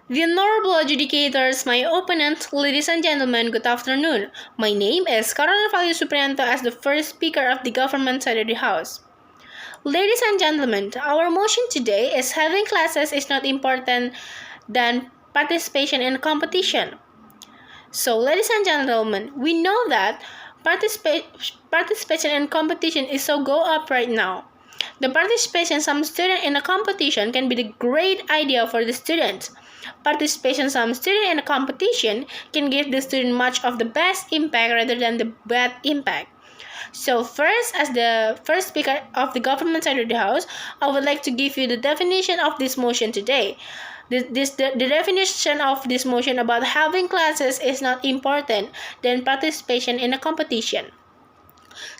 The honorable adjudicators, my opponent, ladies and gentlemen, good afternoon. My name is Caroline Valle Suprianto as the first speaker of the government side of the House. Ladies and gentlemen, our motion today is having classes is not important than participation in competition. So, ladies and gentlemen, we know that participation in competition is so go up right now. The participation some student in a competition can be the great idea for the student. Participation some student in a competition can give the student much of the best impact rather than the bad impact. So first, as the first speaker of the government side of the House, I would like to give you the definition of this motion today. The definition of this motion about having classes is not important than participation in a competition.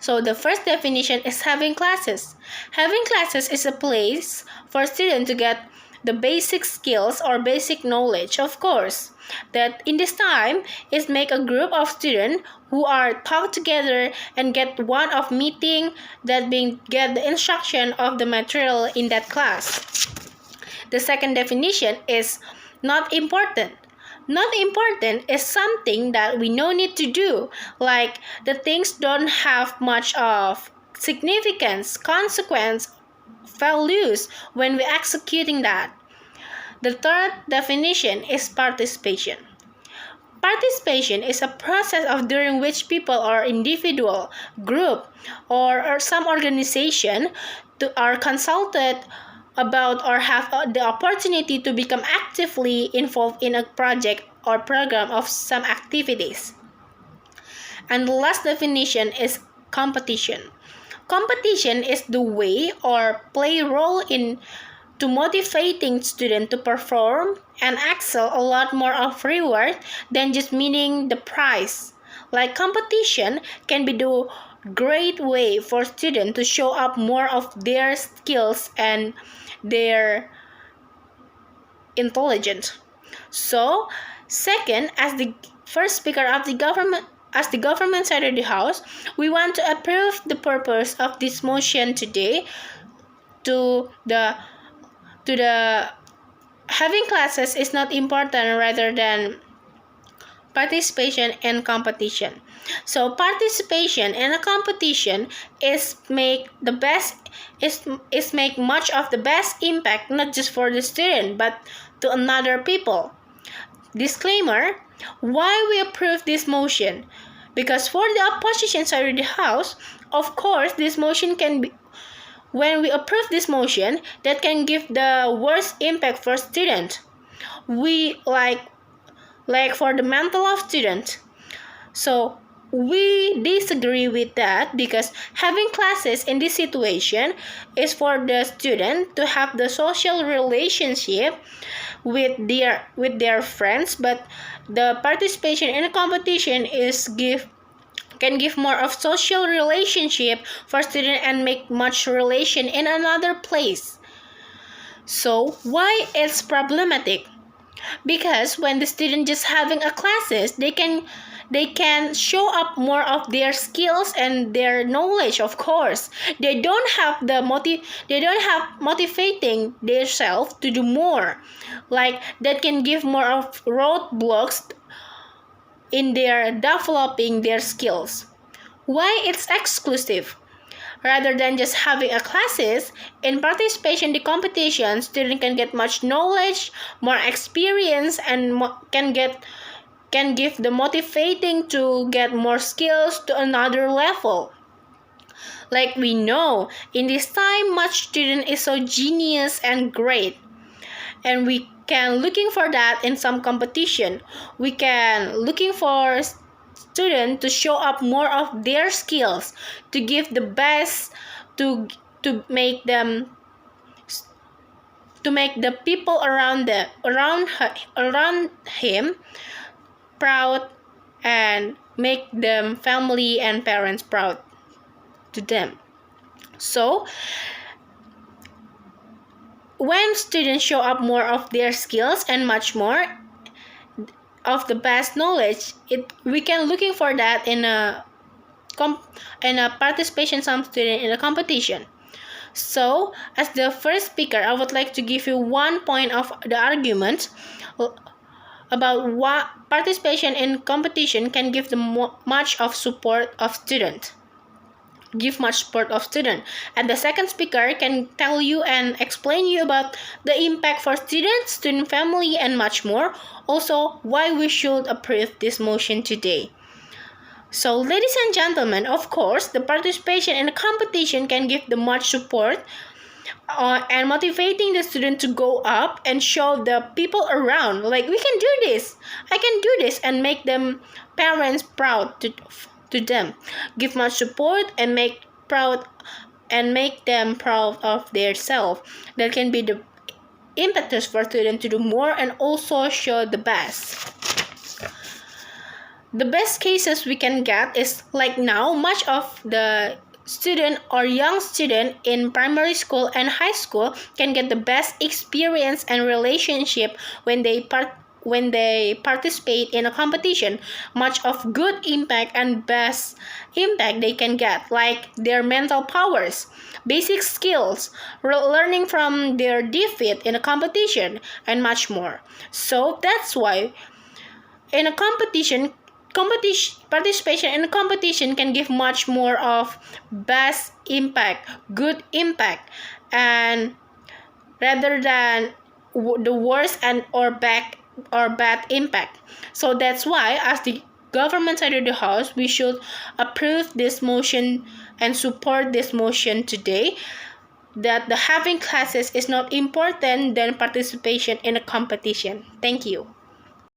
So the first definition is having classes. Having classes is a place for students to get the basic skills or basic knowledge, of course. That in this time is make a group of students who are talk together and get one of meeting that being get the instruction of the material in that class. The second definition is not important. Not important is something that we no need to do, like the things don't have much of significance, consequence, values when we're executing that. The third definition is participation. Participation is a process of during which people or individual, group, or some organization are consulted about or have the opportunity to become actively involved in a project or program of some activities. And the last definition is competition. Competition is the way or play role in to motivating students to perform and excel a lot more of reward than just meaning the prize. Like competition can be the great way for students to show up more of their skills and their intelligence. So, second, as the first speaker of the government as the government side of the House, we want to approve the purpose of this motion today to the having classes is not important rather than participation in competition. So participation in a competition is make the best is make much of the best impact not just for the student but to another people. Disclaimer, why we approve this motion? Because for the opposition side of the House, of course this motion can be when we approve this motion that can give the worst impact for students. We like for the mental of students. So we disagree with that because having classes in this situation is for the student to have the social relationship with their friends, but the participation in a competition can give more of social relationship for student and make much relation in another place. So why it's problematic? Because when the student just having a classes, they can show up more of their skills and their knowledge. Of course, they don't have motivating themselves to do more, like that can give more of roadblocks in their developing their skills. Why it's exclusive? Rather than just having a classes, in participation in the competition, student can get much knowledge, more experience, and can give the motivating to get more skills to another level. Like we know, in this time, much student is so genius and great, and we can looking for that in some competition. We can looking for students to show up more of their skills to give the best to make them to make the people around him proud and make them family and parents proud to them. So when students show up more of their skills and much more of the best knowledge, we can looking for that in a participation some student in a competition. So, as the first speaker, I would like to give you one point of the argument about what participation in competition can give the much of support of student. Give much support of student, and the second speaker can tell you and explain you about the impact for students, student family, and much more. Also, why we should approve this motion today. So, ladies and gentlemen, of course, the participation in the competition can give the much support and motivating the student to go up and show the people around, like, we can do this, I can do this, and make them parents proud to them. Give much support and make them proud of their self. That can be the impetus for students to do more and also show the best. The best cases we can get is like now, much of the student or young student in primary school and high school can get the best experience and relationship when they participate in a competition. Much of good impact and best impact they can get, like their mental powers, basic skills, learning from their defeat in a competition, and much more. So that's why in a participation in a competition can give much more of best impact, good impact, and rather than the worst and or bad impact. So that's why, as the government side of the house, we should approve this motion and support this motion today, that the having classes is not important than participation in a competition. Thank you.